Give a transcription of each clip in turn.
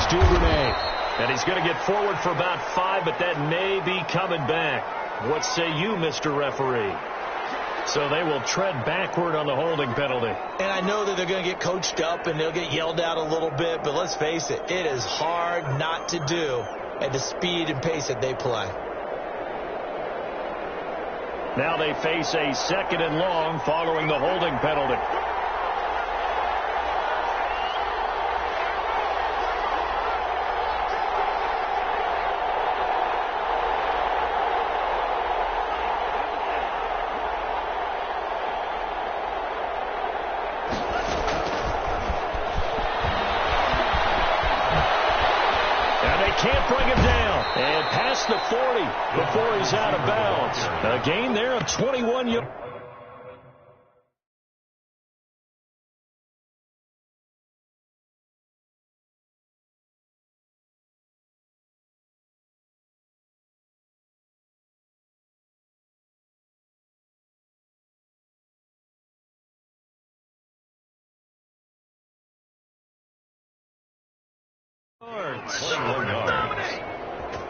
Here's Duvernay. And he's going to get forward for about 5, but that may be coming back. What say you, Mr. Referee? So they will tread backward on the holding penalty. And I know that they're going to get coached up and they'll get yelled at a little bit, but let's face it, it is hard not to do at the speed and pace that they play. Now they face a 2nd and long following the holding penalty. Can't bring him down. And past the 40 before he's out of bounds. A gain there of 21 yards.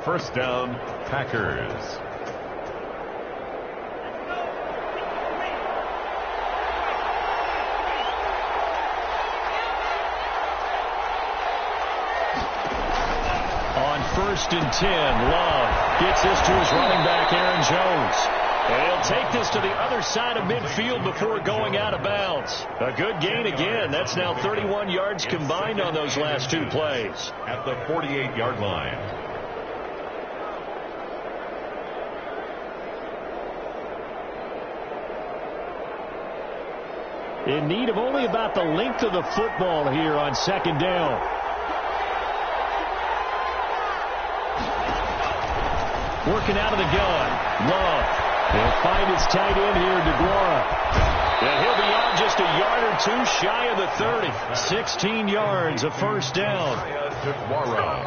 First down, Packers. On 1st and 10, Love gets this to his running back, Aaron Jones. And he'll take this to the other side of midfield before going out of bounds. A good gain again. That's now 31 yards combined on those last 2 plays. At the 48-yard line. In need of only about the length of the football here on 2nd down. Working out of the gun. Love. He'll find his tight end here, DeGuara. And he'll be out just a yard or 2 shy of the 30. 16 yards, a first down.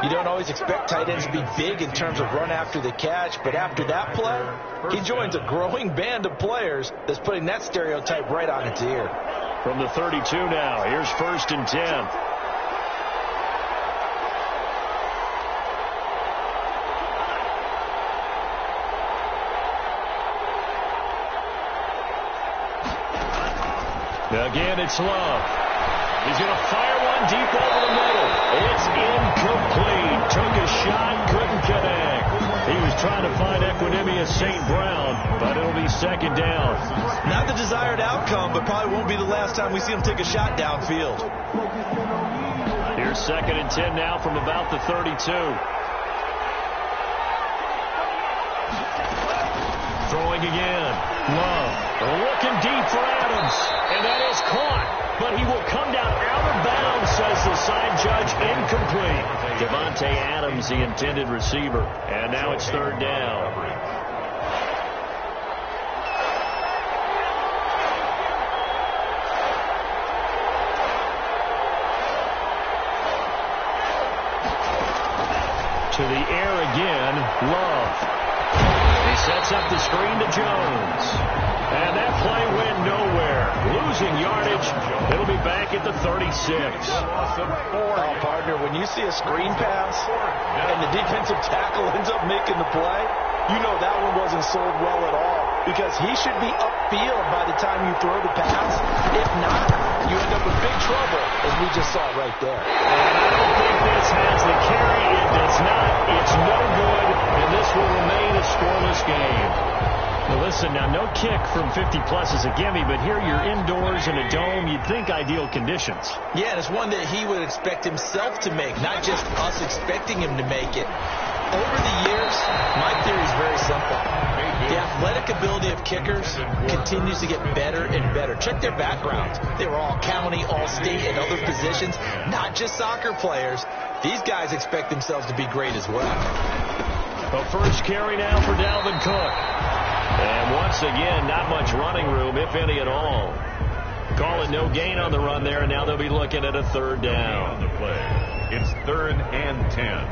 You don't always expect tight ends to be big in terms of run after the catch, but after that play, he joins a growing band of players that's putting that stereotype right on its ear. From the 32 now, here's 1st and 10. Again, it's Love. He's going to fire one deep over the middle. It's incomplete. Took a shot, couldn't connect. He was trying to find Equanimous St. Brown, but it'll be 2nd down. Not the desired outcome, but probably won't be the last time we see him take a shot downfield. Here's 2nd and 10 now from about the 32. Throwing again. Love looking deep for Adams. And that is caught. But he will come down out of bounds, says the side judge. Incomplete. Devontae Adams, the intended receiver. And now it's 3rd down. To the air again. Love. He sets up the screen to Jones. And that play went nowhere. Losing yardage. It'll be back at the 36. Oh, partner, when you see a screen pass and the defensive tackle ends up making the play, you know that one wasn't sold well at all, because he should be upfield by the time you throw the pass. If not, you end up with big trouble, as we just saw right there. And I don't think this has the carry. It does not. It's no good, and this will remain a scoreless game. Well, listen, now no kick from 50-plus is a gimme, but here you're indoors in a dome. You'd think ideal conditions. Yeah, and it's one that he would expect himself to make, not just us expecting him to make it. Over the years, my theory is very simple. The athletic ability of kickers continues to get better and better. Check their backgrounds. They were all county, all state, and other positions, not just soccer players. These guys expect themselves to be great as well. The first carry now for Dalvin Cook. And once again, not much running room, if any at all. Calling no gain on the run there, and now they'll be looking at a 3rd down. On the play. It's 3rd and 10.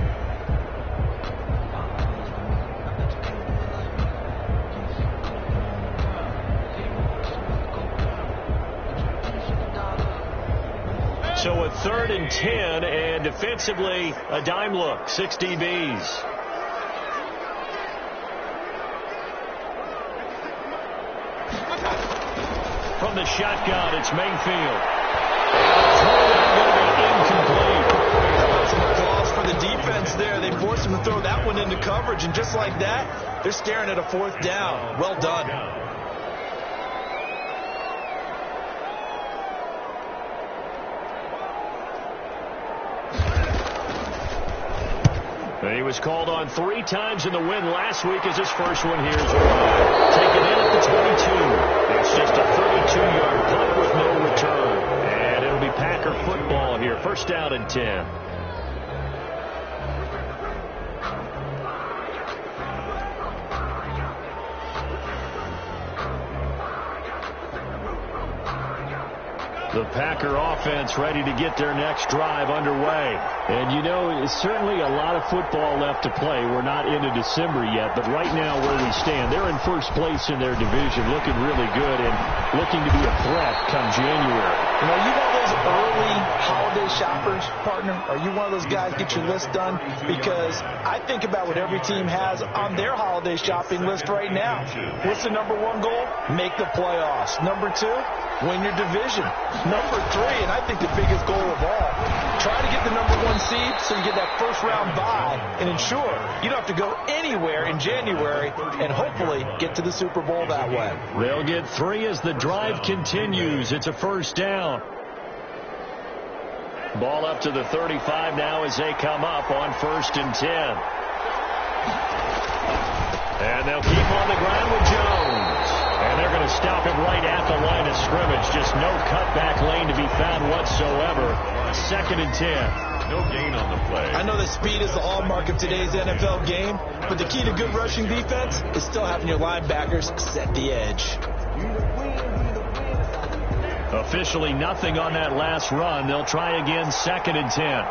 So a 3rd and 10, and defensively a dime look, 6 DBs. From the shotgun, it's Mayfield. Incomplete. Some applause for the defense there. They forced him to throw that one into coverage, and just like that, they're staring at a 4th down. Well done. He was called on 3 times in the win last week as his first one here as well. Taken in at the 22. It's just a 32-yard punt with no return. And it'll be Packer football here. 1st down and 10. The Packer offense ready to get their next drive underway. And, you know, it's certainly a lot of football left to play. We're not into December yet, but right now where we stand, they're in 1st place in their division, looking really good and looking to be a threat come January. You know, you one of those early holiday shoppers, partner? Are you one of those guys get your list done? Because I think about what every team has on their holiday shopping list right now. What's the number 1 goal? Make the playoffs. Number 2, win your division. Number 3, and I think the biggest goal of all, try to get the number 1 seed so you get that 1st round bye and ensure you don't have to go anywhere in January and hopefully get to the Super Bowl that way. They'll get 3 as the drive continues. It's a 1st down. Ball up to the 35 now as they come up on 1st and 10. And they'll keep on the ground with Jones. And they're going to stop him right at the line of scrimmage. Just no cutback lane to be found whatsoever. 2nd and 10. No gain on the play. I know that speed is the hallmark of today's NFL game, but the key to good rushing defense is still having your linebackers set the edge. Officially nothing on that last run. They'll try again, 2nd and 10.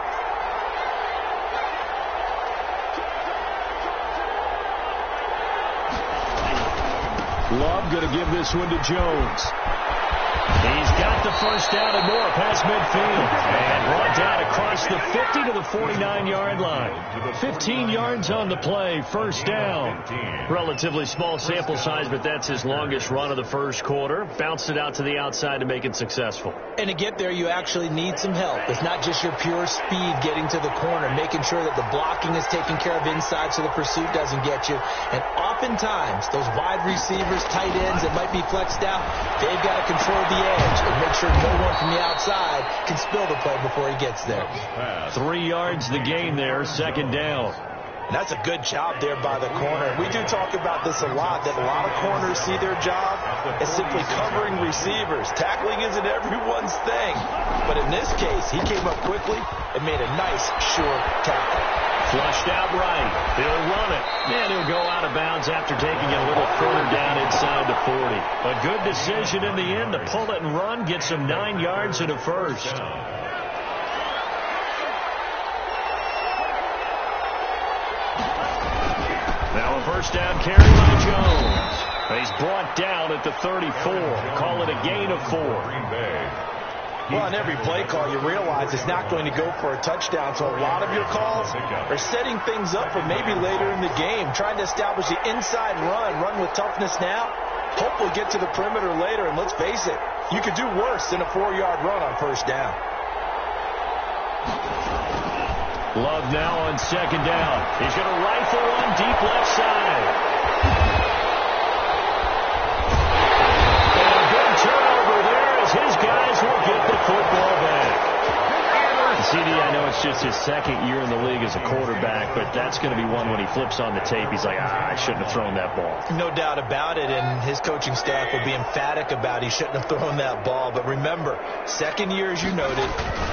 Love going to give this one to Jones. He's got the 1st down and more past midfield. And brought down across the 50 to the 49-yard line. 15 yards on the play. 1st down. Relatively small sample size, but that's his longest run of the 1st quarter. Bounced it out to the outside to make it successful. And to get there, you actually need some help. It's not just your pure speed getting to the corner, making sure that the blocking is taken care of inside so the pursuit doesn't get you. And oftentimes, those wide receivers, tight ends that might be flexed out, they've got to control the edge and make sure no one from the outside can spill the play before he gets there. 3 yards the gain there, 2nd down. That's a good job there by the corner. We do talk about this a lot, that a lot of corners see their job as simply covering receivers. Tackling isn't everyone's thing. But in this case, he came up quickly and made a nice, sure tackle. Flushed out right. He'll run it. And he'll go out of bounds after taking it a little further down inside the 40. A good decision in the end to pull it and run, get some 9 yards and a 1st. Now a 1st down carry by Jones. He's brought down at the 34. Call it a gain of 4. Well, on every play call, you realize it's not going to go for a touchdown. So a lot of your calls are setting things up for maybe later in the game, trying to establish the inside run with toughness now. Hopefully get to the perimeter later. And let's face it, you could do worse than a 4-yard run on 1st down. Love now on 2nd down. He's going to rifle one deep left side. And a good turnover there as his guys will get the football back. CD, I know it's just his 2nd year in the league as a quarterback, but that's going to be one when he flips on the tape. He's like, I shouldn't have thrown that ball. No doubt about it, and his coaching staff will be emphatic about he shouldn't have thrown that ball. But remember, 2nd year, as you noted,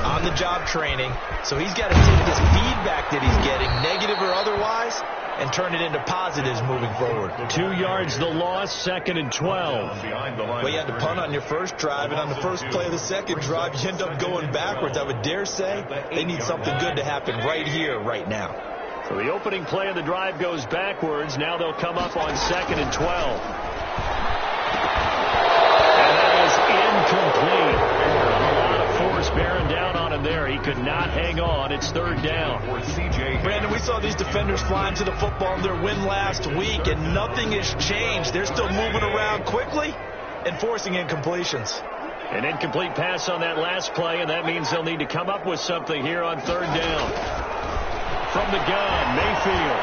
on-the-job training, so he's got to take this feedback that he's getting, negative or otherwise, and turn it into positives moving forward. 2 yards the loss, 2nd and 12. Well, you had to punt on your first drive, and on the first play of the second drive, you end up going backwards. I would dare say they need something good to happen right here, right now. So the opening play of the drive goes backwards. Now they'll come up on 2nd and 12. And that is incomplete. A lot of force bearing down on him there. He could not hang on. It's third down. Brandon, we saw these defenders flying to the football in their win last week, and nothing has changed. They're still moving around quickly and forcing incompletions. An incomplete pass on that last play, and that means they'll need to come up with something here on third down. From the gun, Mayfield.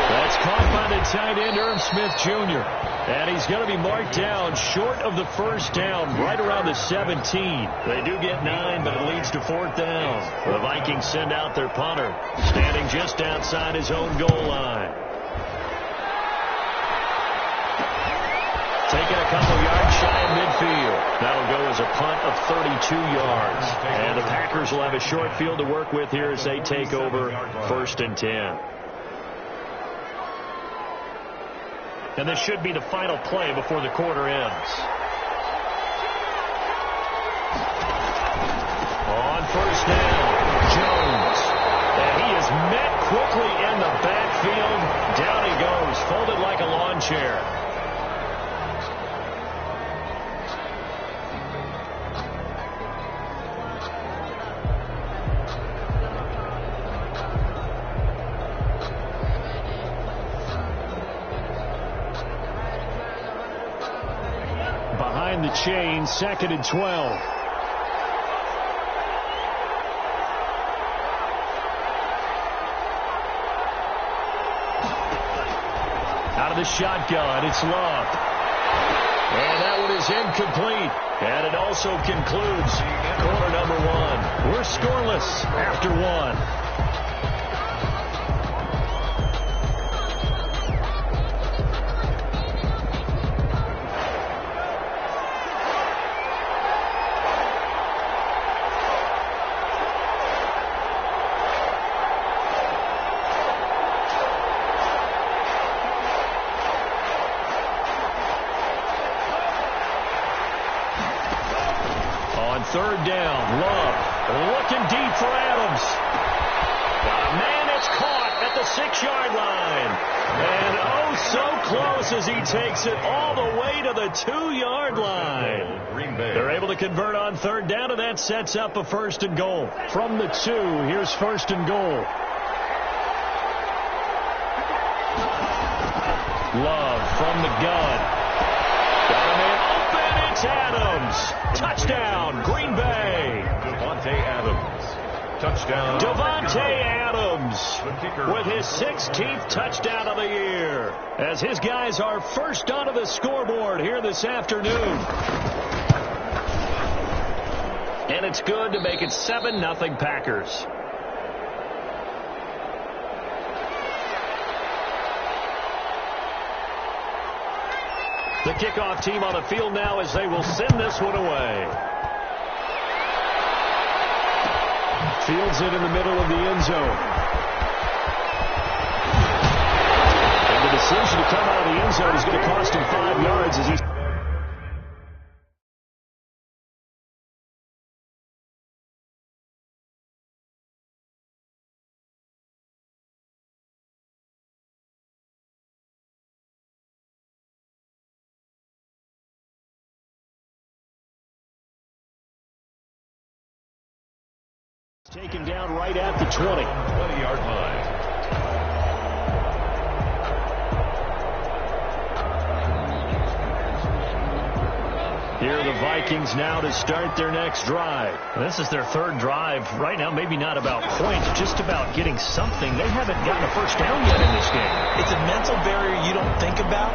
That's caught by the tight end, Irv Smith Jr. And he's going to be marked down short of the first down, right around the 17. They do get 9, but it leads to fourth down. The Vikings send out their punter, standing just outside his own goal line. Taking a couple yards shy of midfield. That'll go as a punt of 32 yards. And the Packers will have a short field to work with here as they take over first and 10. And this should be the final play before the quarter ends. On first down, Jones. And he is met quickly in the backfield. Down he goes, folded like a lawn chair. The chain, 2nd and 12. Out of the shotgun, it's Love. And that one is incomplete. And it also concludes quarter number 1. We're scoreless after 1. Third down, Love looking deep for Adams. Man, it's caught at the 6-yard line. And oh, so close as he takes it all the way to the 2-yard line. They're able to convert on third down, and that sets up a first and goal. From the 2, here's first and goal. Love from the gun. Got a man open, it's Adams. Touchdown, Green Bay. Davante Adams. Touchdown. Davante Adams with his 16th touchdown of the year, as his guys are first onto the scoreboard here this afternoon. And it's good to make it 7-0 Packers. The kickoff team on the field now as they will send this one away. Fields it in the middle of the end zone. And the decision to come out of the end zone is going to cost him 5 yards as he's... Taken down right at the 20. 20-yard line. Here are the Vikings now to start their next drive. This is their third drive. Right now, maybe not about points, just about getting something. They haven't gotten a first down yet in this game. It's a mental barrier you don't think about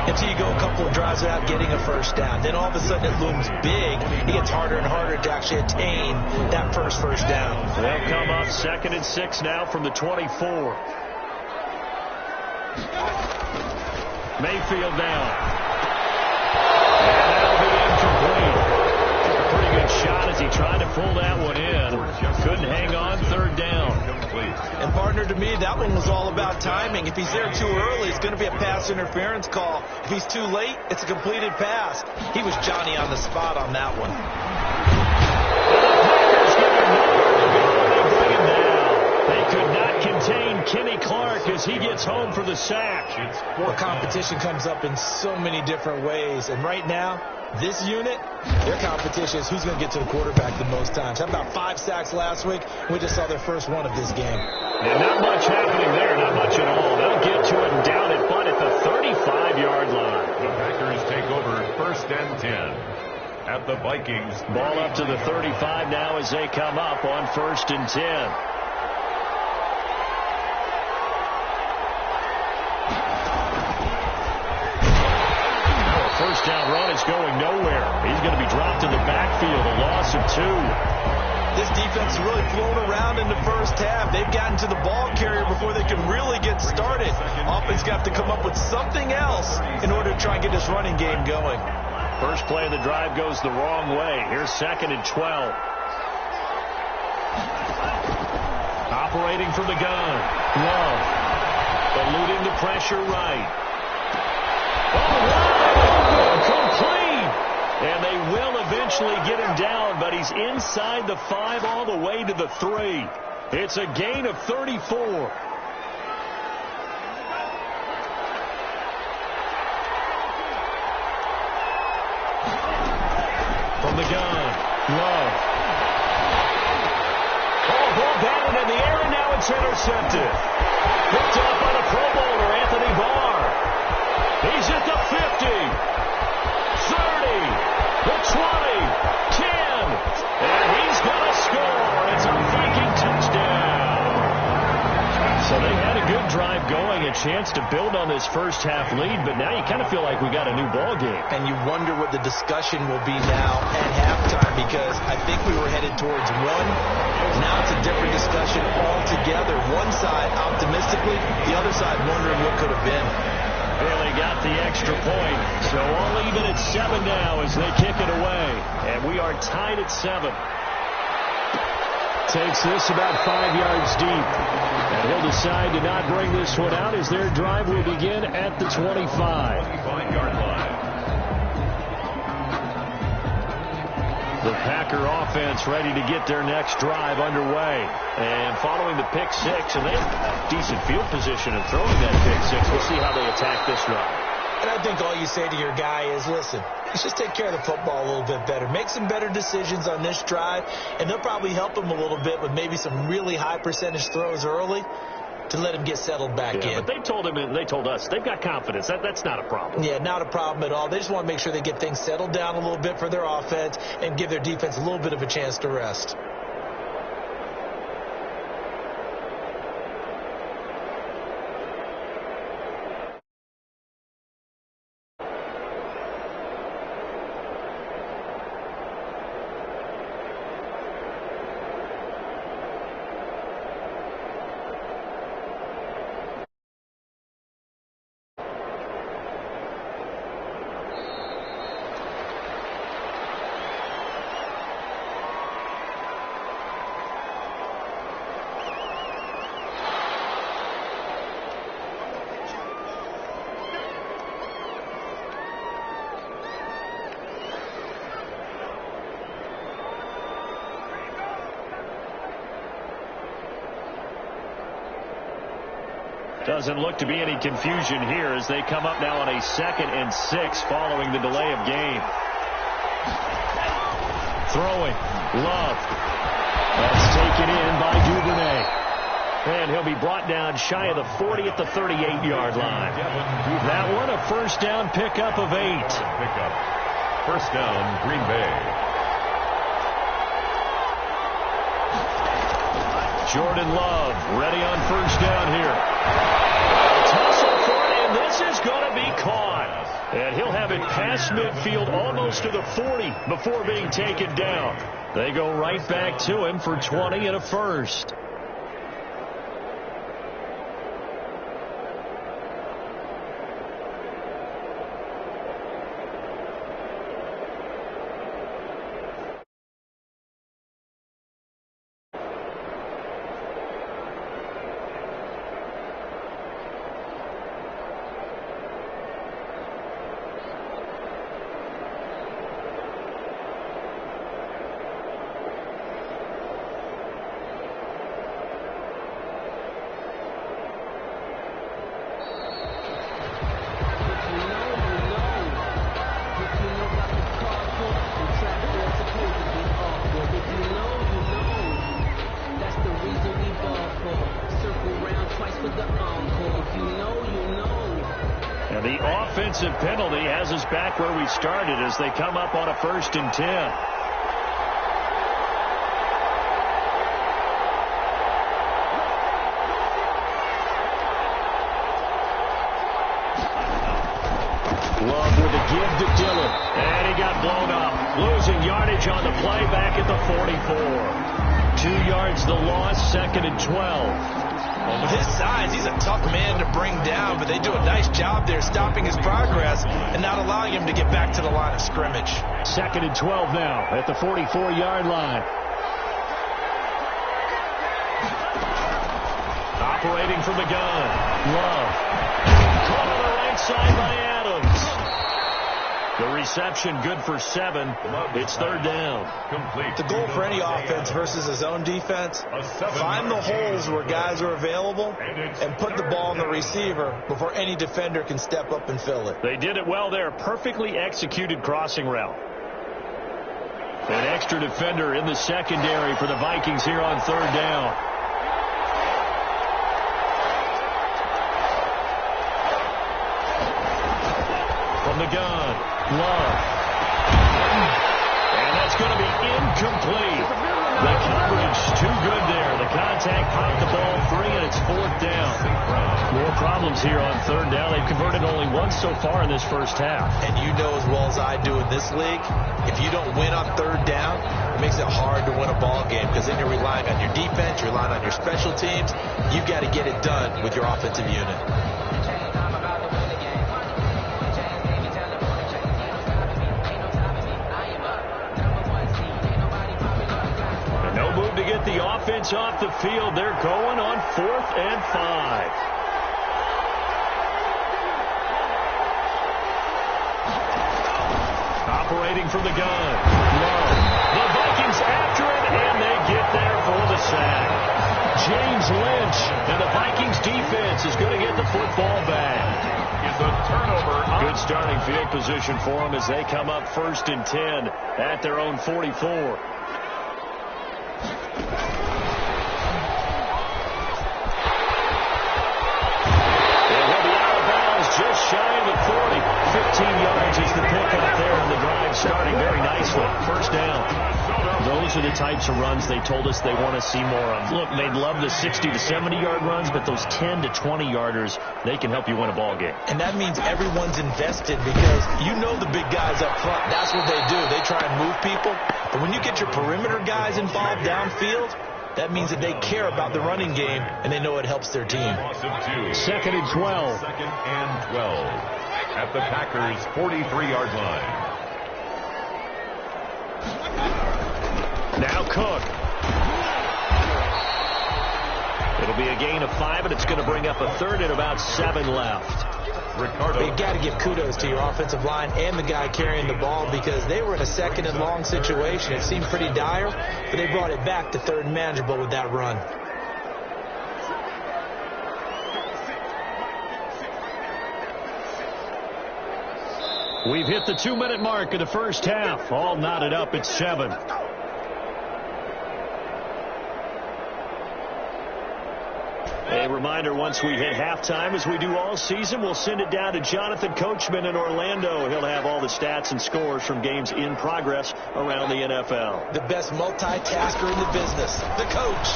until you go a couple of drives without getting a first down. Then all of a sudden it looms big. It gets harder and harder to actually attain that first down. They'll come up 2nd and 6 now from the 24. Mayfield down. And that'll be incomplete. A pretty good shot as he tried to pull that one in. Couldn't hang on, third down. And partner, to me, that one was all about timing. If he's there too early, it's going to be a pass interference call. If he's too late, it's a completed pass. He was Johnny on the spot on that one. They could not contain Kenny Clark as he gets gets home for the sack. Well, competition comes up in so many different ways. And right now, this unit, their competition is who's going to get to the quarterback the most times. How about 5 sacks last week? We just saw their first one of this game. And not much happening there, not much at all. They'll get to it and down it, but at the 35-yard line. The Packers take over 1st and 10 at the Vikings. Ball up to the 35 now as they come up on 1st and 10. First down run is going nowhere. He's going to be dropped in the backfield, a loss of 2. This defense is really flown around in the first half. They've gotten to the ball carrier before they can really get started. Offense got to come up with something else in order to try and get this running game going. First play of the drive goes the wrong way. Here's 2nd and 12. Operating from the gun. Love. Eluding the pressure right. Complete. And they will eventually get him down, but he's inside the 5 all the way to the 3. It's a gain of 34. From the gun, Love. Ball batted in the air, and now it's intercepted. Picked up by the Pro Bowler, Anthony Barr. He's at the 50, 30, the 20, 10, and he's going to score. It's a Viking touchdown. So they had a good drive going, a chance to build on this first half lead, but now you kind of feel like we got a new ball game. And you wonder what the discussion will be now at halftime, because I think we were headed towards one. Now it's a different discussion altogether. One side optimistically, the other side wondering what could have been. Barely got the extra point, so all even at 7 now as they kick it away. And we are tied at 7. Takes this about 5 yards deep. And he'll decide to not bring this one out as their drive will begin at the 25. 25-yard line. The Packer offense ready to get their next drive underway. And following the pick 6, and they have decent field position in throwing that pick 6. We'll see how they attack this drive. And I think all you say to your guy is, listen, let's just take care of the football a little bit better. Make some better decisions on this drive, and they'll probably help him a little bit with maybe some really high percentage throws early to let him get settled back in. But they told him, and they told us, they've got confidence. That's not a problem. Yeah, not a problem at all. They just want to make sure they get things settled down a little bit for their offense and give their defense a little bit of a chance to rest. Doesn't look to be any confusion here as they come up now on a 2nd and 6 following the delay of game. Throwing. Love. That's taken in by Duvernay. And he'll be brought down shy of the 40 at the 38-yard line. That one a first down pickup of 8. Pickup. First down, Green Bay. Jordan Love ready on first down here. Tussle for it, and this is going to be caught. And he'll have it past midfield almost to the 40 before being taken down. They go right back to him for 20 and a first. offensive penalty has us back where we started as they come up on a 1st and 10. Love with a give to Dillon. And he got blown up. Losing yardage on the play back at the 44. 2 yards the loss, 2nd and 12. Well, with his size, he's a tough man to bring down, but they do a nice job there stopping his progress and not allowing him to get back to the line of scrimmage. 2nd and 12 now at the 44-yard line. Operating from the gun. Love. Caught on the right side by Adams. The reception good for 7. It's 3rd down. The goal for any offense versus his own defense, find the holes where guys are available and put the ball on the receiver before any defender can step up and fill it. They did it well there. Perfectly executed crossing route. An extra defender in the secondary for the Vikings here on 3rd down. From the gun. Love. And that's going to be incomplete. The coverage too good there. The contact popped the ball free, and it's 4th down. More problems here on 3rd down. They've converted only once so far in this first half. And you know as well as I do in this league, if you don't win on 3rd down, it makes it hard to win a ball game because then you're relying on your defense, you're relying on your special teams. You've got to get it done with your offensive unit. To get the offense off the field, they're going on 4th and 5. Operating from the gun. Low. The Vikings after it, and they get there for the sack. James Lynch and the Vikings defense is going to get the football back. Is a turnover. Good starting field position for them as they come up 1st and 10 at their own 44. Just shy of the 40. 15 yards is the pickup there, and the drive starting very nicely. 1st down. Those are the types of runs they told us they want to see more of. Look, they'd love the 60 to 70-yard runs, but those 10 to 20-yarders, they can help you win a ball game. And that means everyone's invested because you know the big guys up front. That's what they do. They try and move people. But when you get your perimeter guys involved downfield, that means that they care about the running game, and they know it helps their team. 2nd and 12. 2nd and 12 at the Packers' 43-yard line. Now Cook. It'll be a gain of 5, and it's going to bring up a 3rd and about 7 left. You've got to give kudos to your offensive line and the guy carrying the ball because they were in a 2nd and long situation. It seemed pretty dire, but they brought it back to 3rd and manageable with that run. We've hit the 2-minute mark of the first half. All knotted up at 7. A reminder, once we hit halftime, as we do all season, we'll send it down to Jonathan Coachman in Orlando. He'll have all the stats and scores from games in progress around the NFL. The best multitasker in the business, the coach.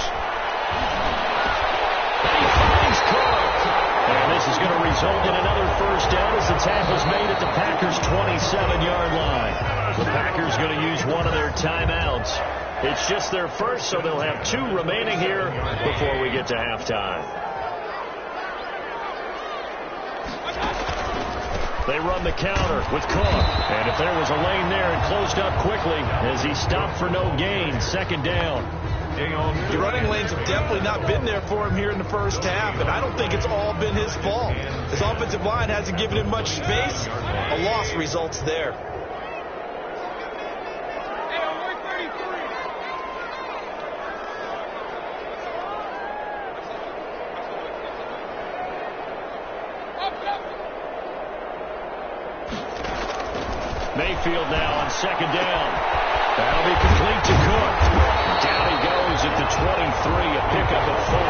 And he finds Cook. And this is going to result in another 1st down as the tackle's made at the Packers' 27-yard line. The Packers going to use one of their timeouts. It's just their first, so they'll have 2 remaining here before we get to halftime. They run the counter with Cook. And if there was a lane there, it closed up quickly as he stopped for no gain. 2nd down. The running lanes have definitely not been there for him here in the first half, and I don't think it's all been his fault. His offensive line hasn't given him much space. A loss results there. Mayfield now on 2nd down. That'll be complete to Cook. Down he goes at the 23, a pickup of 4.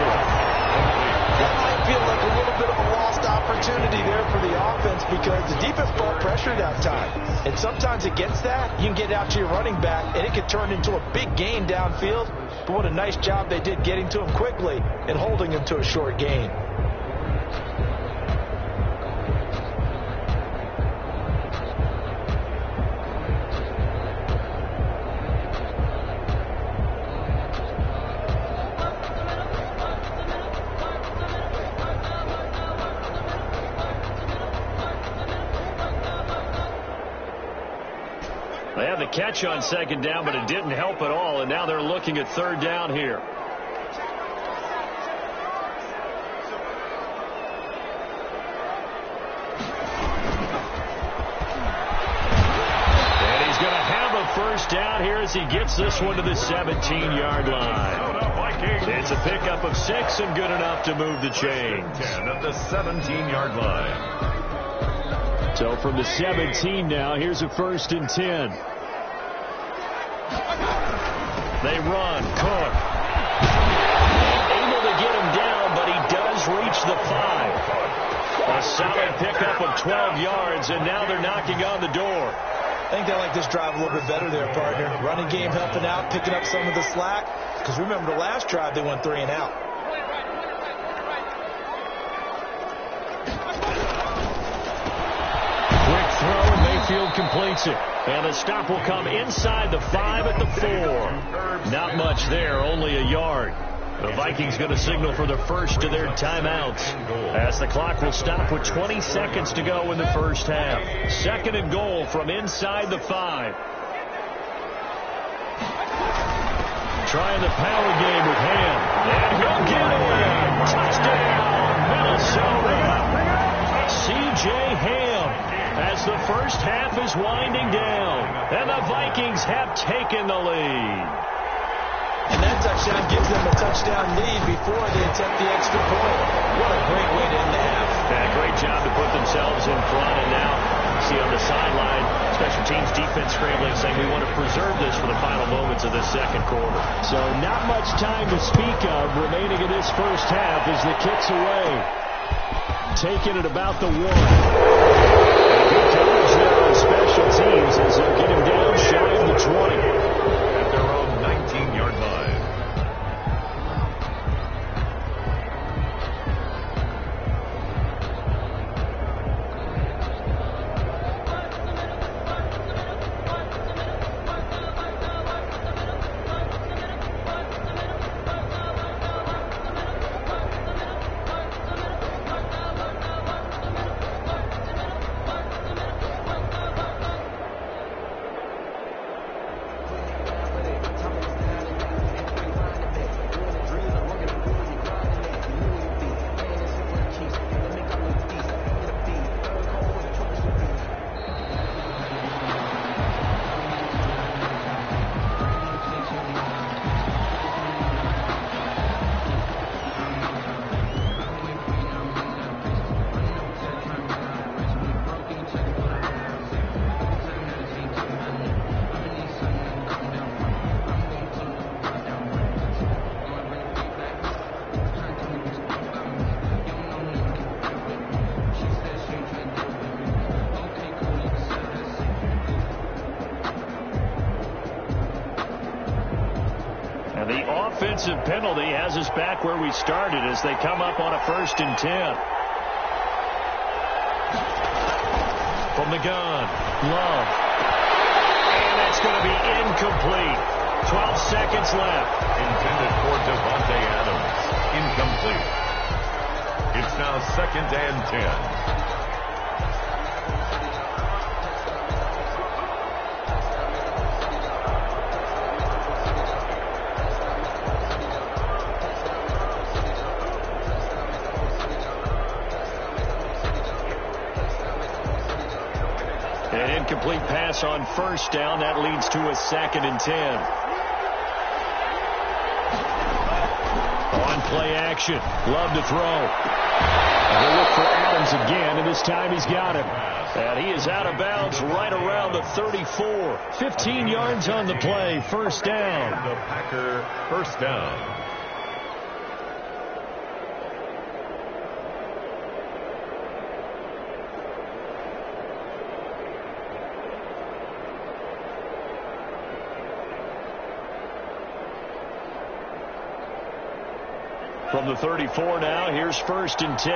That might feel like a little bit of a lost opportunity there for the offense because because the defense brought pressure that time. And sometimes against that, you can get out to your running back, and it can turn into a big gain downfield. But what a nice job they did getting to him quickly and holding him to a short gain. They had the catch on second down, but it didn't help at all, and now they're looking at third down here. And he's going to have a first down here as he gets this one to the 17-yard line. It's a pickup of 6 and good enough to move the chains. 10 at the 17-yard line. So from the 17 now, here's a 1st and 10. They run. Cook. Able to get him down, but he does reach the 5. A solid pickup of 12 yards, and now they're knocking on the door. I think they like this drive a little bit better there, partner. Running game helping out, picking up some of the slack. Because remember, the last drive they went 3 and out. Mayfield completes it. And the stop will come inside the 5 at the 4. Not much there, only a yard. The Vikings going to signal for the first of their timeouts as the clock will stop with 20 seconds to go in the first half. 2nd and goal from inside the 5. Trying the power game with Ham. And he'll get it. Touchdown, Minnesota. C.J. Ham. As the first half is winding down, and the Vikings have taken the lead. And that touchdown gives them a touchdown lead before they attempt the extra point. What a great way to end the half. Yeah, great job to put themselves in front, and now you see on the sideline, special teams defense scrambling, saying we want to preserve this for the final moments of this second quarter. So not much time to speak of remaining in this first half as the kick's away. Taking it about the 1. Good coverage there on special teams as they'll get him down shy of the 20. At their own 19-yard line. Offensive penalty has us back where we started as they come up on a 1st and 10. From the gun, Love. And that's going to be incomplete. 12 seconds left. Intended for Davante Adams. Incomplete. It's now 2nd and 10. An incomplete pass on 1st down. That leads to a 2nd and 10. On play action. Love to throw. And he'll look for Adams again, and this time he's got him. And he is out of bounds right around the 34. 15 yards on the play. 1st down. The Packer 1st down. From the 34 now, here's 1st and 10.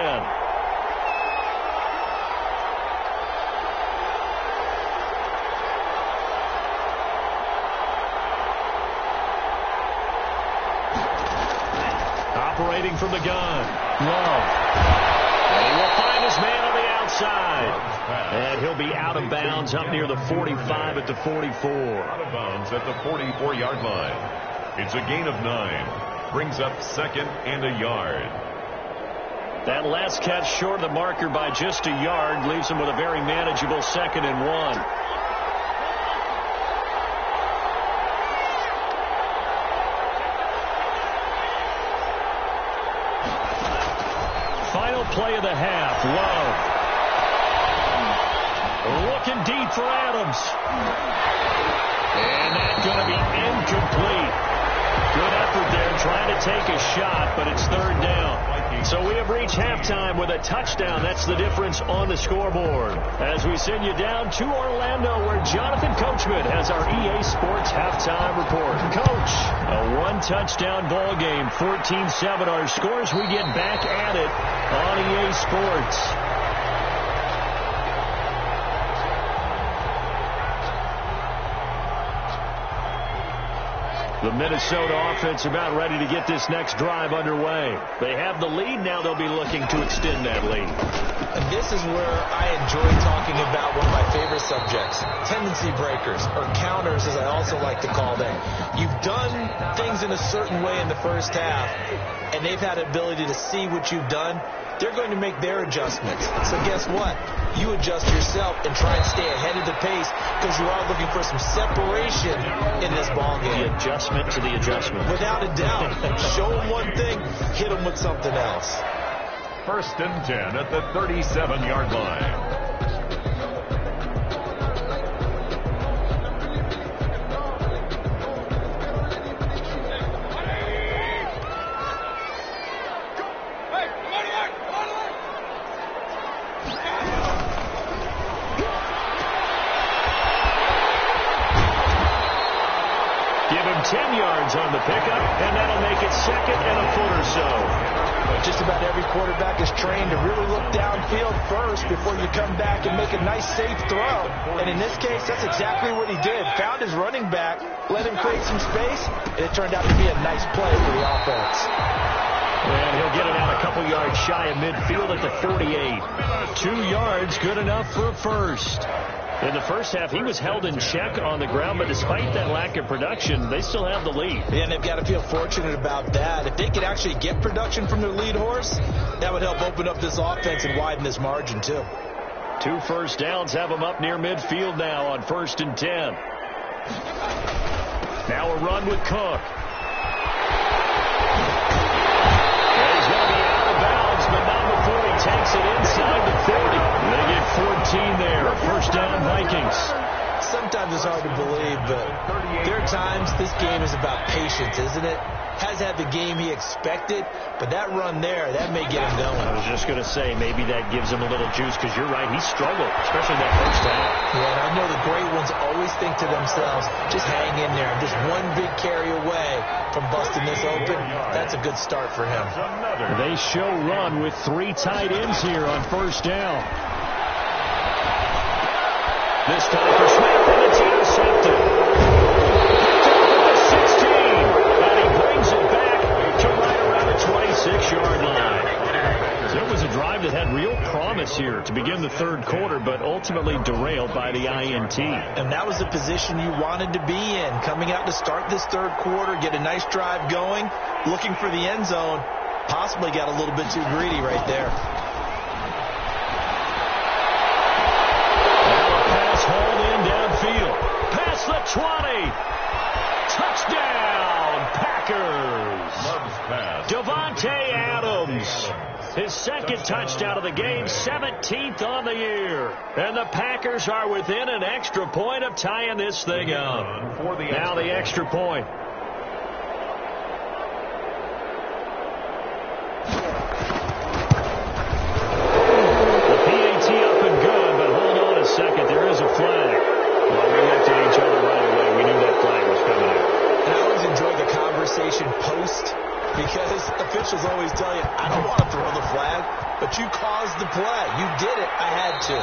Operating from the gun. Love. And he will find his man on the outside. And he'll be out of bounds up near the 45 at the 44. Out of bounds at the 44-yard line. It's a gain of 9. Brings up 2nd and a yard. That last catch short of the marker by just a yard leaves him with a very manageable 2nd and 1. Final play of the half. Love. Looking deep for Adams. And that's going to be incomplete. Good effort there trying to take a shot, but it's 3rd down. So we have reached halftime with a touchdown. That's the difference on the scoreboard. As we send you down to Orlando, where Jonathan Coachman has our EA Sports halftime report. Coach, a one-touchdown ball game, 14-7 our scores. We get back at it on EA Sports. The Minnesota offense about ready to get this next drive underway. They have the lead. Now they'll be looking to extend that lead. And this is where I enjoy talking about one of my favorite subjects, tendency breakers, or counters, as I also like to call them. You've done things in a certain way in the first half, and they've had the ability to see what you've done. They're going to make their adjustments. So guess what? You adjust yourself and try and stay ahead of the pace because you are looking for some separation in this ball game. The adjustment to the adjustment. Without a doubt. Show them one thing, hit them with something else. 1st and 10 at the 37-yard line. Give him 10 yards on the pickup, and that'll make it 2nd and a foot or so. Just about every quarterback is trained to really look downfield first before you come back and make a nice, safe throw. And in this case, that's exactly what he did. Found his running back, let him create some space, and it turned out to be a nice play for the offense. And he'll get it out a couple yards shy of midfield at the 48. 2 yards, good enough for a first. In the first half, he was held in check on the ground, but despite that lack of production, they still have the lead. Yeah, and they've got to feel fortunate about that. If they could actually get production from their lead horse, that would help open up this offense and widen this margin, too. 2 first downs have them up near midfield now on 1st and 10. Now a run with Cook. And he's going to be out of bounds, but not before he takes it inside the 40. They get 14 there. 1st down, Vikings. Sometimes it's hard to believe, but there are times this game is about patience, isn't it? Has had the game he expected, but that run there, that may get him going. I was just going to say, maybe that gives him a little juice, because you're right, he struggled, especially that first half. Yeah, and I know the great ones always think to themselves, just hang in there. Just one big carry away from busting this open. That's a good start for him. They show run with 3 tight ends here on 1st down. This time for Smith, and it's intercepted. To right around the 26-yard line. There was a drive that had real promise here to begin the 3rd quarter, but ultimately derailed by the INT. And that was the position you wanted to be in, coming out to start this 3rd quarter, get a nice drive going, looking for the end zone. Possibly got a little bit too greedy right there. Now a pass hauled in downfield. Past the 20. Touchdown, Packers. Davante Adams, his 2nd touchdown of the game, 17th on the year. And the Packers are within an extra point of tying this thing up. Now the extra point. The PAT up and good, but hold on a second, there is a flag. Well, we looked at each other right away. We knew that flag was coming out. And I always enjoy the conversation post Because officials always tell you, I don't want to throw the flag, but you caused the play. You did it. I had to.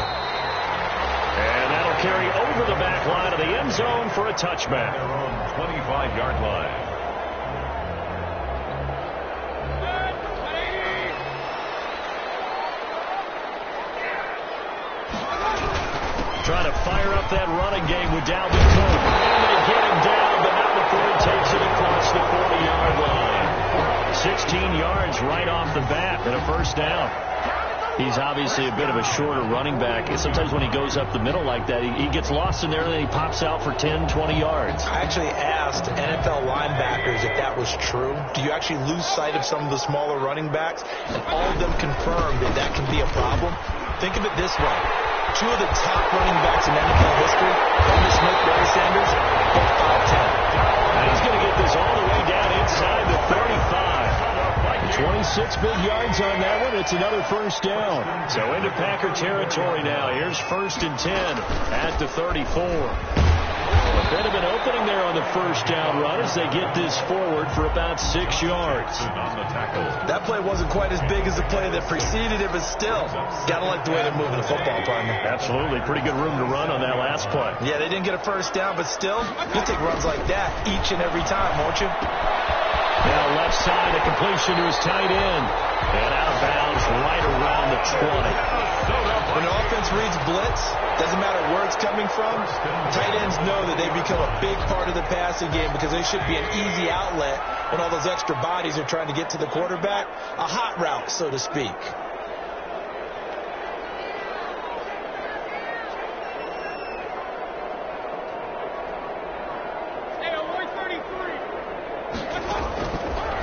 And that'll carry over the back line of the end zone for a touchback. Their own 25-yard line. Trying to fire up that running game with Dalvin Cook. And they get him down, but not before he takes it across the 40-yard line. 16 yards right off the bat and a first down. He's obviously a bit of a shorter running back. Sometimes when he goes up the middle like that, he gets lost in there and then he pops out for 10, 20 yards. I actually asked NFL linebackers if that was true. Do you actually lose sight of some of the smaller running backs? And all of them confirmed that that can be a problem. Think of it this way. Two of the top running backs in NFL history, Arthur Smith, Barry Sanders, both 5'10". Now he's going to get this all the way down inside the 35. 26 big yards on that one. It's another first down. So into Packer territory now. Here's 1st and 10 at the 34. A bit of an opening there on the first down run as they get this forward for about 6 yards. On the tackle. That play wasn't quite as big as the play that preceded it, but still, gotta like the way they're moving the football, partner. Absolutely. Pretty good room to run on that last play. Yeah, they didn't get a first down, but still, you'll take runs like that each and every time, won't you? Now left side, a completion to his tight end. And out of bounds right around the 20. When the offense reads blitz, doesn't matter where it's coming from, tight ends know that they become a big part of the passing game because they should be an easy outlet when all those extra bodies are trying to get to the quarterback. A hot route, so to speak.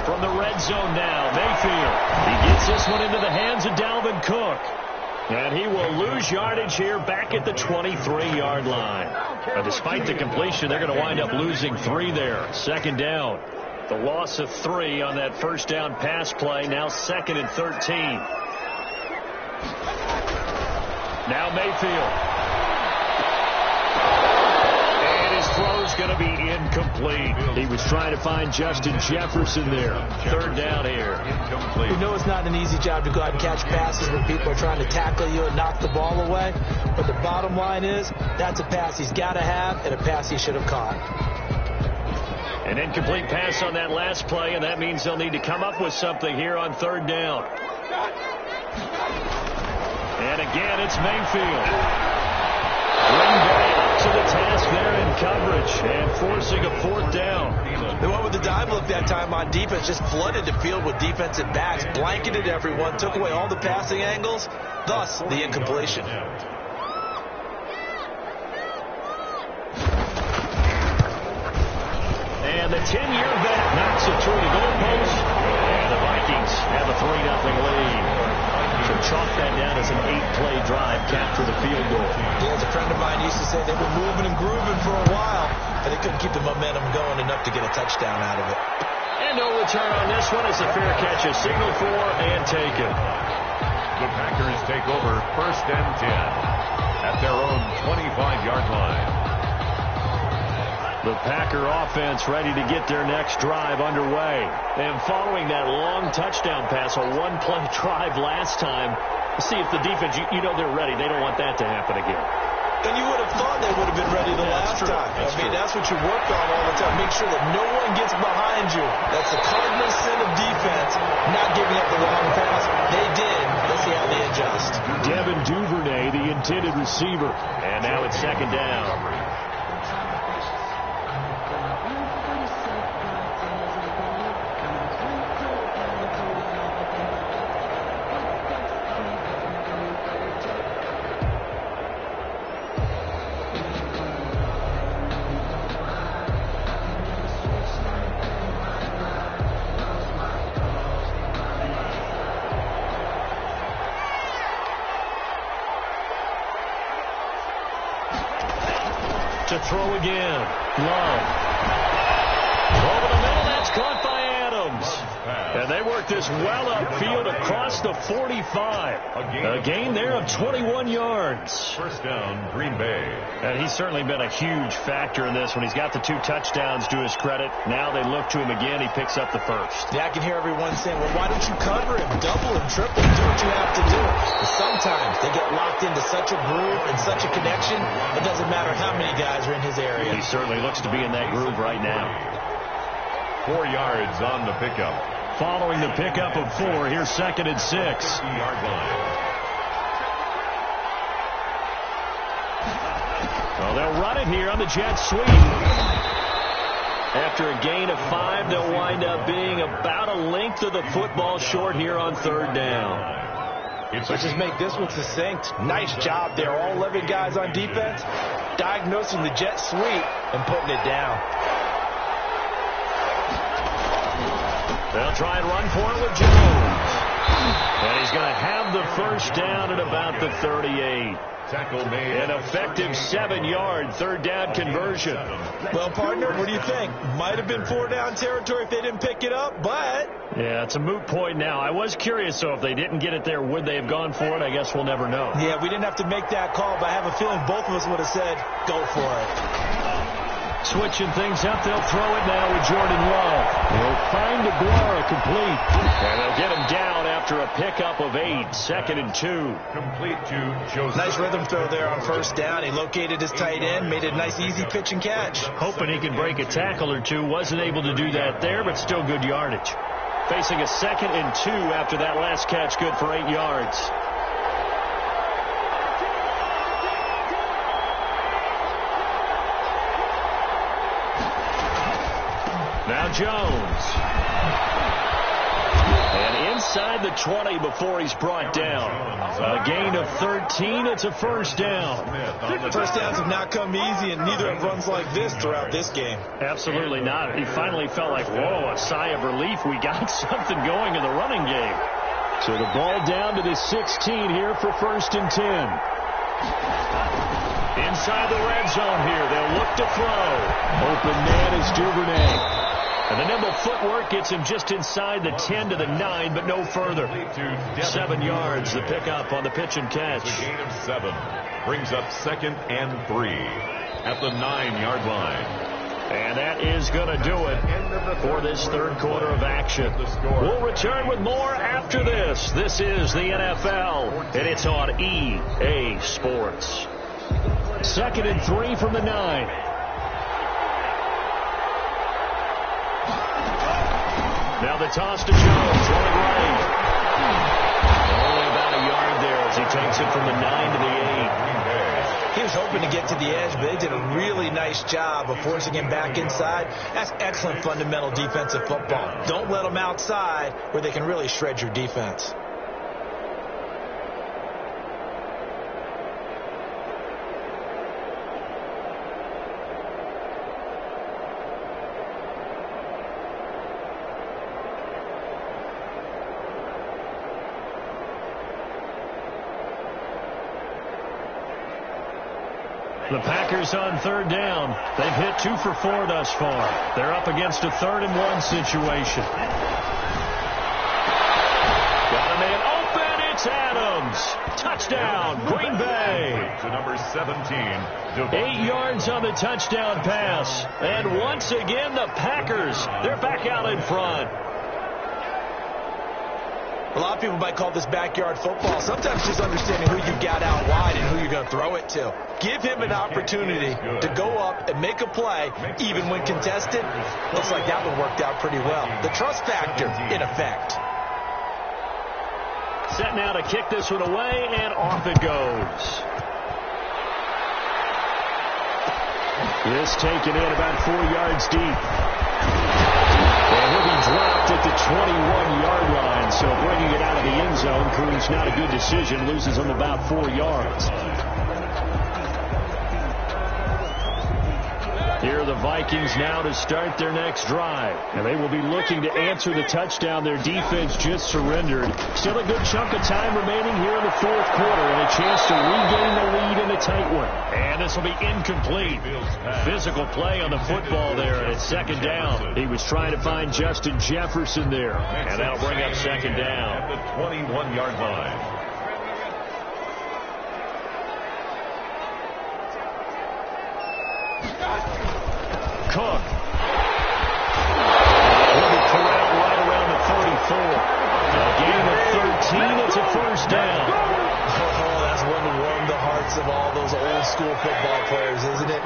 From the red zone now, Mayfield. He gets this one into the hands of Dalvin Cook. And he will lose yardage here back at the 23-yard line. But despite the completion, they're going to wind up losing 3 there. 2nd down. The loss of 3 on that first down pass play. Now 2nd and 13. Now Mayfield. Throw's going to be incomplete. He was trying to find Justin Jefferson there. 3rd down here. You know it's not an easy job to go out and catch passes when people are trying to tackle you and knock the ball away. But the bottom line is, that's a pass he's got to have and a pass he should have caught. An incomplete pass on that last play, and that means they'll need to come up with something here on 3rd down. And again, it's Mayfield. Green Bay up to the task there in coverage and forcing a 4th down. They went with the dive look that time on defense, just flooded the field with defensive backs, blanketed everyone, took away all the passing angles, thus the incompletion. And the 10-year vet knocks it through the goalpost, and the Vikings have a 3-0 lead. So chalk that down as an 8-play drive, capture the field goal. Yeah, as a friend of mine used to say, they were moving and grooving for a while, but they couldn't keep the momentum going enough to get a touchdown out of it. And no return on this one as the fair catch is signaled for and taken. The Packers take over 1st and 10 at their own 25-yard line. The Packer offense ready to get their next drive underway. And following that long touchdown pass, a 1-play drive last time, see if the defense, you know they're ready. They don't want that to happen again. And you would have thought they would have been ready the last time. That's what you work on all the time. Make sure that no one gets behind you. That's the cardinal sin of defense, not giving up the long pass. They did. Let's see how they adjust. Devin Duvernay, the intended receiver. And now it's 2nd down. To throw again. Love. Over the middle, that's caught by Adams. And they work this well upfield across the 45. A gain there of 21 yards. First down, Green Bay. And he's certainly been a huge factor in this one. He's got the 2 touchdowns to his credit. Now they look to him again. He picks up the first. Yeah, I can hear everyone saying, well, why don't you cover him? Double him, triple him, do what you have to do. But sometimes they get locked into such a groove and such a connection, it doesn't matter how many guys are in his area. He certainly looks to be in that groove right now. 4 yards on the pickup. Following the pickup of 4, here's 2nd and 6. 50-yard line. Well, they'll run it here on the jet sweep. After a gain of 5, they'll wind up being about a length of the football short here on 3rd down. Let's just make this one succinct. Nice job there. All 11 guys on defense diagnosing the jet sweep and putting it down. They'll try and run for it with Jones. And he's going to have the first down at about the 38. Tackle made. An effective 7-yard 3rd down conversion. Well, partner, what do you think? Might have been 4-down territory if they didn't pick it up, but... Yeah, it's a moot point now. I was curious, so if they didn't get it there, would they have gone for it? I guess we'll never know. Yeah, we didn't have to make that call, but I have a feeling both of us would have said, go for it. Switching things up, they'll throw it now with Jordan Love. They'll find Aguara complete. And they'll get him down after a pickup of 8. 2nd and 2. Complete to Joseph. Nice rhythm throw there on 1st down. He located his tight end, made a nice easy pitch and catch. Hoping he could break a tackle or two. Wasn't able to do that there, but still good yardage. Facing a 2nd and 2 after that last catch, good for 8 yards. Now Jones. And inside the 20 before he's brought down. A gain of 13. It's a 1st down. First downs have not come easy, and neither have runs like this throughout this game. Absolutely not. He finally felt like, whoa, a sigh of relief. We got something going in the running game. So the ball down to the 16 here for 1st and 10. Inside the red zone here. They'll look to throw. Open man is Duvernay. And the nimble footwork gets him just inside the 10 to the 9, but no further. 7 yards, the pickup on the pitch and catch. The gain of 7 brings up 2nd and 3 at the 9-yard line. And that is going to do it for this 3rd quarter of action. We'll return with more after this. This is the NFL, and it's on EA Sports. 2nd and 3 from the 9. Now the toss to Jones, running right. Only about a yard there as he takes it from the 9 to the 8. He was hoping to get to the edge, but they did a really nice job of forcing him back inside. That's excellent fundamental defensive football. Don't let them outside where they can really shred your defense. The Packers on 3rd down. They've hit 2 for 4 thus far. They're up against a 3rd and 1 situation. Got a man open. It's Adams. Touchdown, Green Bay. To number 17. 8 yards on the touchdown pass. And once again, the Packers, they're back out in front. A lot of people might call this backyard football. Sometimes just understanding who you got out wide and who you're going to throw it to. Give him an opportunity to go up and make a play, even when contested. Looks like that one worked out pretty well. The trust factor in effect. Set now to kick this one away, and off it goes. This taken in about 4 yards deep. And he'll be dropped at the 21-yard line, so bringing it out of the end zone proves not a good decision. Loses him about 4 yards. Here are the Vikings now to start their next drive. And they will be looking to answer the touchdown their defense just surrendered. Still a good chunk of time remaining here in the fourth quarter and a chance to regain the lead in a tight one. And this will be incomplete. Physical play on the football there, and it's second down. He was trying to find Justin Jefferson there. And that'll bring up second down. At the 21-yard line. Cook. He'll be corralled right around the 34. A gain of 13. It's a first down. Oh, that's one to warm the hearts of all those old school football players, isn't it?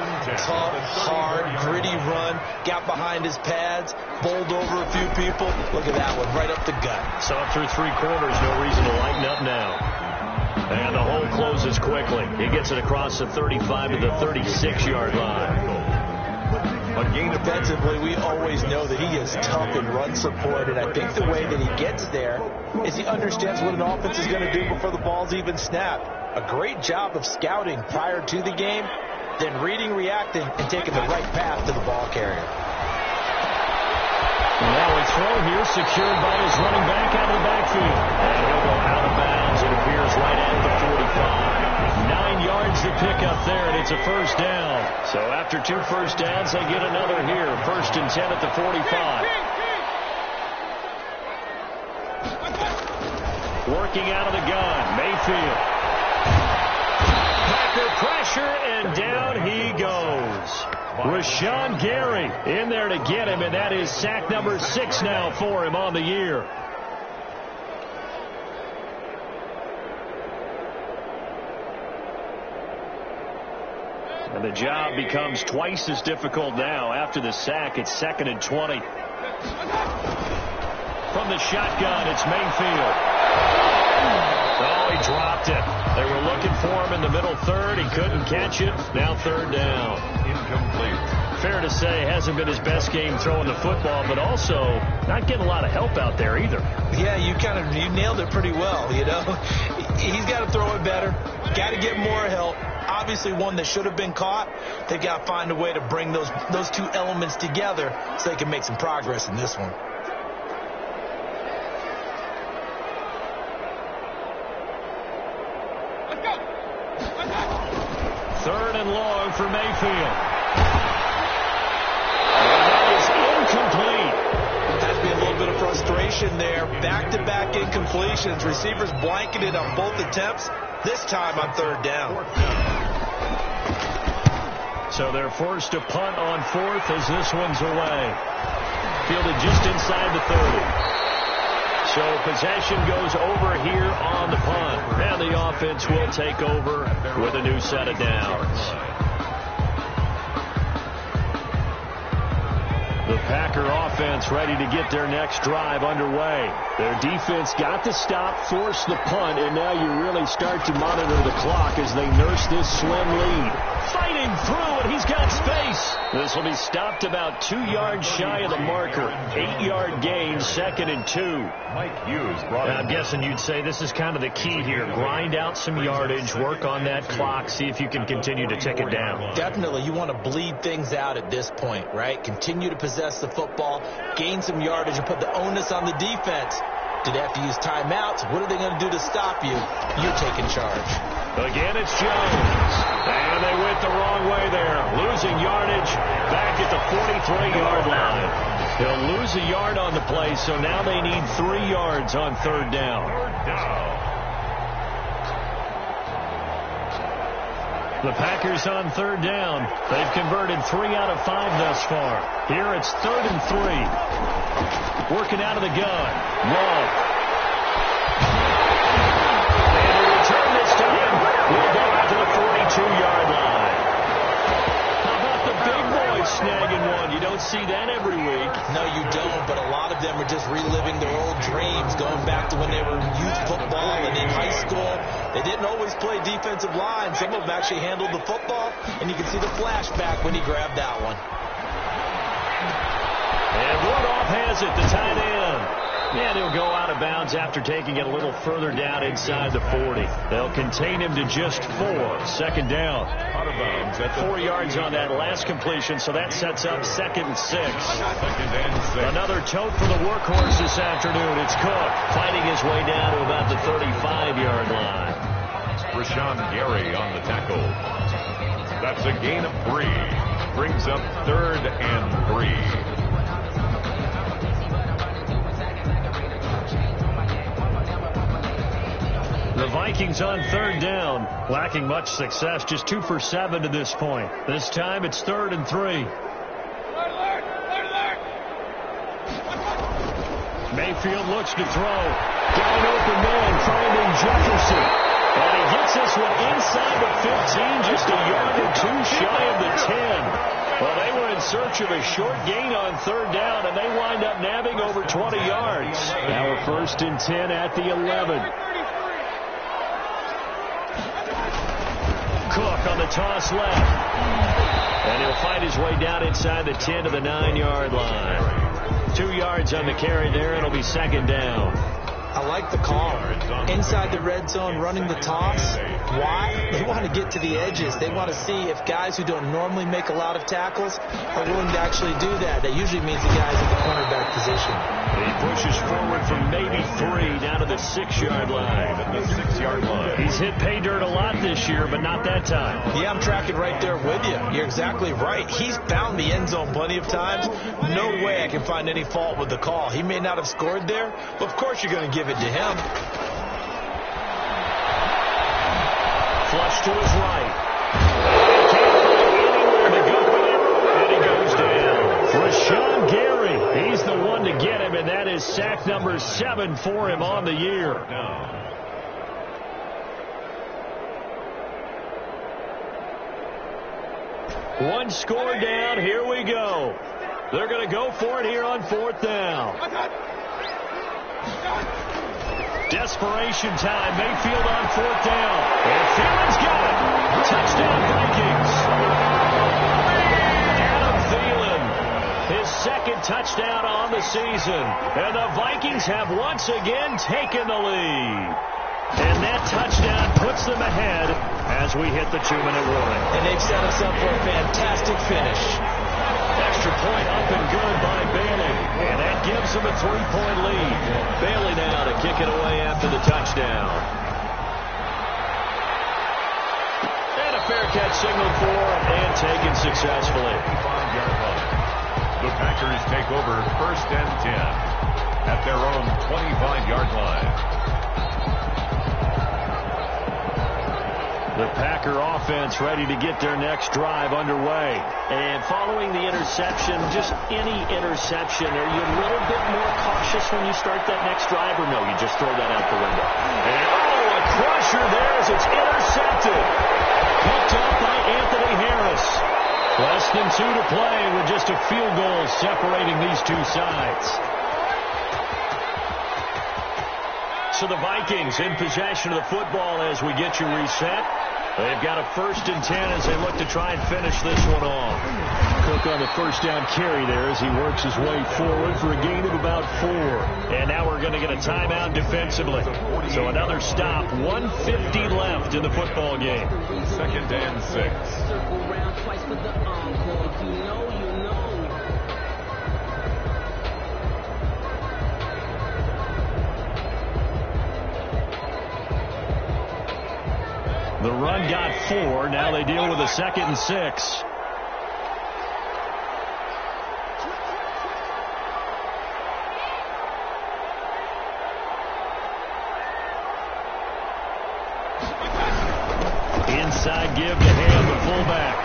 Tough, hard, gritty run. Got behind his pads. Bowled over a few people. Look at that one, right up the gut. Saw through three quarters. No reason to lighten up now. And the hole closes quickly. He gets it across the 35 to the 36-yard line. Again, defensively, we always know that he is tough in run support, and I think the way that he gets there is he understands what an offense is going to do before the ball's even snapped. A great job of scouting prior to the game, then reading, reacting, and taking the right path to the ball carrier. Now a throw here secured by his running back out of the backfield. And he'll go out of bounds. It appears right at the 45. 9 yards to pick up there, and it's a first down. So after 2 first downs, they get another here. First and 10 at the 45. Working out of the gun, Mayfield. Packer pressure, and down he goes. Rashawn Gary in there to get him, and that is sack number 6 now for him on the year. And the job becomes twice as difficult now. After the sack, it's 2nd and 20. From the shotgun, it's Mayfield. Oh, he dropped it. They were looking for him in the middle third. He couldn't catch it. Now third down. Incomplete. Fair to say, hasn't been his best game throwing the football, but also not getting a lot of help out there either. Yeah, you nailed it pretty well, you know. He's got to throw it better. Got to get more help. Obviously one that should have been caught. They've got to find a way to bring those two elements together so they can make some progress in this one. Third and long for Mayfield. And that is incomplete. Has been a little bit of frustration there. Back-to-back incompletions. Receivers blanketed on both attempts. This time on third down. So they're forced to punt on fourth as this one's away. Fielded just inside the 30. So possession goes over here on the punt. And the offense will take over with a new set of downs. The Packer offense ready to get their next drive underway. Their defense got the stop, forced the punt, and now you really start to monitor the clock as they nurse this slim lead. Fighting through, and he's got space. This will be stopped about 2 yards shy of the marker. 8-yard gain, 2nd and 2. Mike Hughes brought I'm guessing you'd say this is kind of the key here. Grind out some yardage, work on that clock, see if you can continue to tick it down. Definitely, you want to bleed things out at this point, right? Continue to possess the football, gain some yardage, and put the onus on the defense. Do they have to use timeouts? What are they going to do to stop you? You're taking charge. Again, it's Jones. And they went the wrong way there. Losing yardage back at the 43-yard line. They'll lose a yard on the play, so now they need 3 yards on third down. The Packers on third down. They've converted 3 out of 5 thus far. Here it's 3rd and 3. Working out of the gun. Love. And the return this time will go out to the 42-yard line. How about the big boys snagging one? You don't see that every week. No, you don't, but a lot of them are just reliving their old dreams, going back to when they were in youth football and in high school. They didn't always play defensive line. Some of them actually handled the football, and you can see the flashback when he grabbed that one. And Rudolph has it, the tight end. And he'll go out of bounds after taking it a little further down inside the 40. They'll contain him to just 4. Second down. Out of bounds at 4 yards on that last completion, so that sets up 2nd and 6. Second and 6. Another tote for the workhorse this afternoon. It's Cook fighting his way down to about the 35-yard line. Rashawn Gary on the tackle. That's a gain of 3. Brings up 3rd and 3. The Vikings on 3rd down, lacking much success, just 2 for 7 to this point. This time it's 3rd and 3. Mayfield looks to throw. Got an open man, finding Jefferson. And he gets this one inside the 15, just a yard or 2 shy of the 10. Well, they were in search of a short gain on 3rd down, and they wind up nabbing over 20 yards. Now a 1st and 10 at the 11. Cook on the toss left. And he'll find his way down inside the 10 to the 9-yard line. 2 yards on the carry there. It'll be 2nd down. I like the call. Inside the red zone, running the toss. Why? They want to get to the edges. They want to see if guys who don't normally make a lot of tackles are willing to actually do that. That usually means the guy's in the cornerback position. He pushes forward from maybe 3 down to the 6-yard line. At the 6-yard line. He's hit pay dirt a lot this year, but not that time. Yeah, I'm tracking right there with you. You're exactly right. He's found the end zone plenty of times. No way I can find any fault with the call. He may not have scored there, but of course you're going to give it to him. Flush to his right. Can't find anywhere to go with it, and he goes down. Rashawn Gary, he's the one to get him, and that is sack number 7 for him on the year. One score down. Here we go. They're going to go for it here on 4th down. Desperation time. Mayfield on 4th down. And Thiel's got it. Touchdown Vikings. Adam Thielen, his 2nd touchdown on the season. And the Vikings have once again taken the lead. And that touchdown puts them ahead as we hit the 2-minute warning. And they've set us up for a fantastic finish. Extra point up and good by Bailey. And that gives them a 3-point lead. Bailey now to kick it away after the touchdown. And a fair catch signaled for and taken successfully. 5-yard line. The Packers take over 1st and 10 at their own 25-yard line. The Packer offense ready to get their next drive underway. And following the interception, just any interception, are you a little bit more cautious when you start that next drive, or no, you just throw that out the window? And a crusher there as it's intercepted. Picked off by Anthony Harris. Less than 2 to play with just a field goal separating these two sides. So the Vikings in possession of the football as we get you reset. They've got a 1st and 10 as they look to try and finish this one off. Cook on the 1st down carry there as he works his way forward for a gain of about 4. And now we're going to get a timeout defensively. So another stop, 1:50 left in the football game. 2nd and 6. The run got 4. Now they deal with a 2nd and 6. Inside give to Ham, the fullback.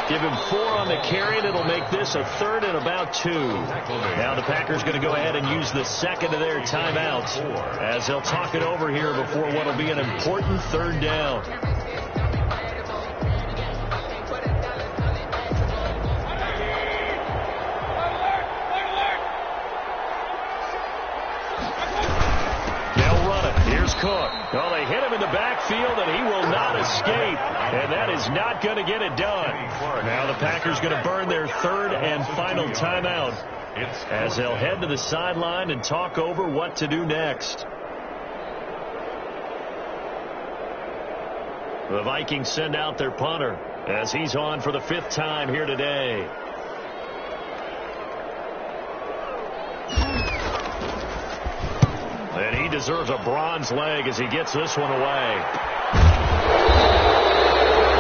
Give him 4 on the carry, and it'll make this a 3rd and about 2. Now the Packers going to go ahead and use the 2nd of their timeouts as they'll talk it over here before what will be an important 3rd down. They'll run it. Here's Cook. Well, they hit him in the backfield, and he will not escape. And that is not going to get it done. Now the Packers going to burn their 3rd and final timeout as they'll head to the sideline and talk over what to do next. The Vikings send out their punter as he's on for the 5th time here today. And he deserves a bronze leg as he gets this one away.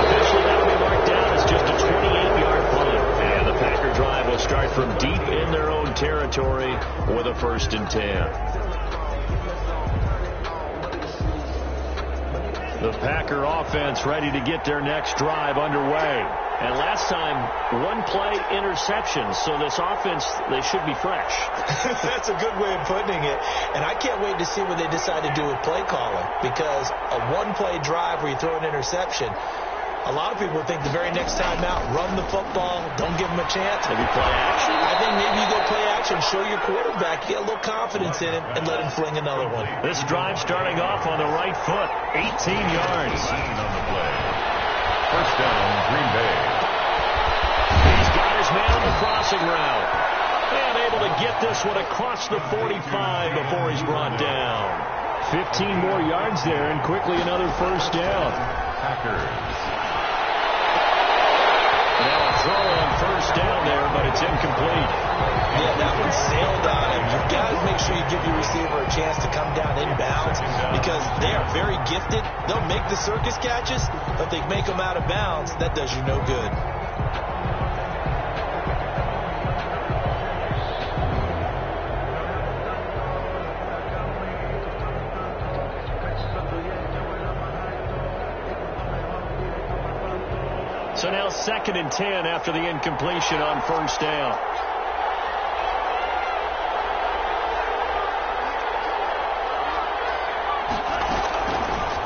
Officially, that will be marked down as just a 28-yard punt. And the Packer drive will start from deep in their own territory with a 1st and 10. The Packer offense ready to get their next drive underway. And last time, 1-play interception, so this offense, they should be fresh. That's a good way of putting it. And I can't wait to see what they decide to do with play calling, because a 1-play drive where you throw an interception, a lot of people think the very next time out, run the football, don't give them a chance. Maybe play action? I think maybe you go play action, show your quarterback, get a little confidence in him, and let him fling another one. This drive starting off on the right foot, 18 yards. On the play. 1st down, Green Bay. He's got his man on the crossing route. And able to get this one across the 45 before he's brought down. 15 more yards there, and quickly another 1st down. Packers. Now a throw on 1st down there, but it's incomplete. Yeah, that one sailed on him. You've got to make sure you give your receiver a chance to come down inbounds, because they are very gifted. They'll make the circus catches, but they make them out of bounds. That does you no good. So now 2nd and 10 after the incompletion on 1st down.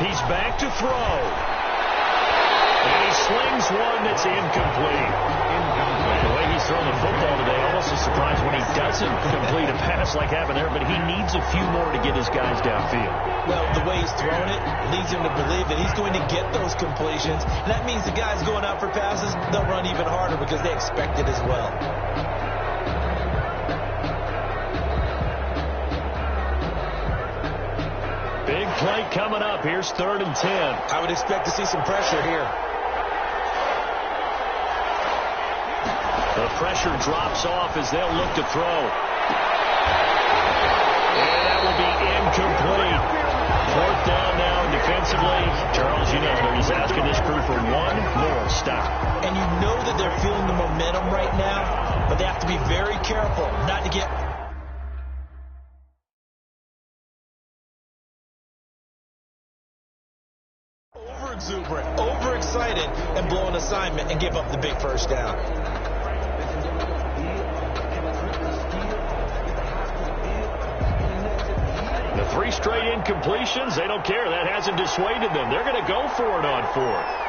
He's back to throw. And he slings one that's incomplete. The way he's throwing the football today, almost a surprise when he doesn't complete a pass like happened there, but he needs a few more to get his guys downfield. Well, the way he's thrown it leads him to believe that he's going to get those completions. And that means the guys going out for passes, they'll run even harder because they expect it as well. Big play coming up. Here's 3rd and 10. I would expect to see some pressure here. The pressure drops off as they'll look to throw. And that will be incomplete. 4th down now defensively. Charles, you know, he's asking this crew for one more stop. And you know that they're feeling the momentum right now, but they have to be very careful not to get over-exuberant, overexcited, and blow an assignment and give up the big 1st down. The 3 straight incompletions, they don't care. That hasn't dissuaded them. They're going to go for it on 4th.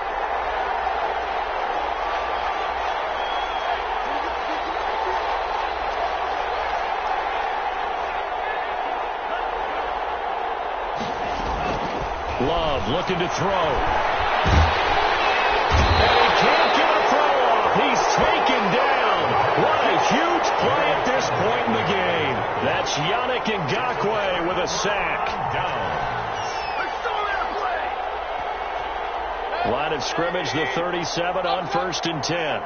Love looking to throw. And he can't get a throw off. He's taken down. What a huge play at this point in the game. That's Yannick Ngakoue with a sack. Line of scrimmage, the 37 on 1st and 10.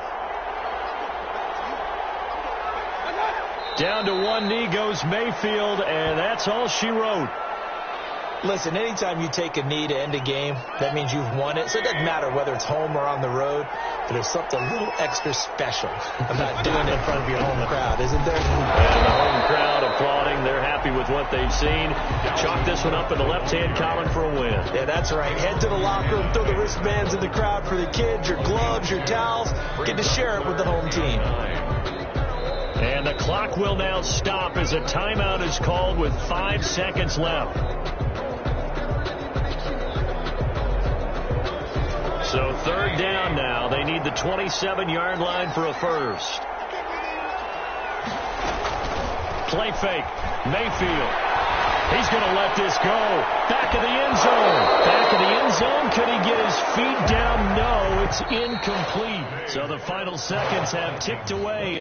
Down to one knee goes Mayfield, and that's all she wrote. Listen, anytime you take a knee to end a game, that means you've won it. So it doesn't matter whether it's home or on the road, but there's something a little extra special about doing it in front of your home crowd, isn't there? And the home crowd applauding. They're happy with what they've seen. Chalk this one up in the left-hand column for a win. Yeah, that's right. Head to the locker room, throw the wristbands in the crowd for the kids, your gloves, your towels. Get to share it with the home team. And the clock will now stop as a timeout is called with 5 seconds left. So 3rd down now. They need the 27-yard line for a first. Play fake. Mayfield. He's going to let this go. Back of the end zone. Back of the end zone. Could he get his feet down? No, it's incomplete. So the final seconds have ticked away.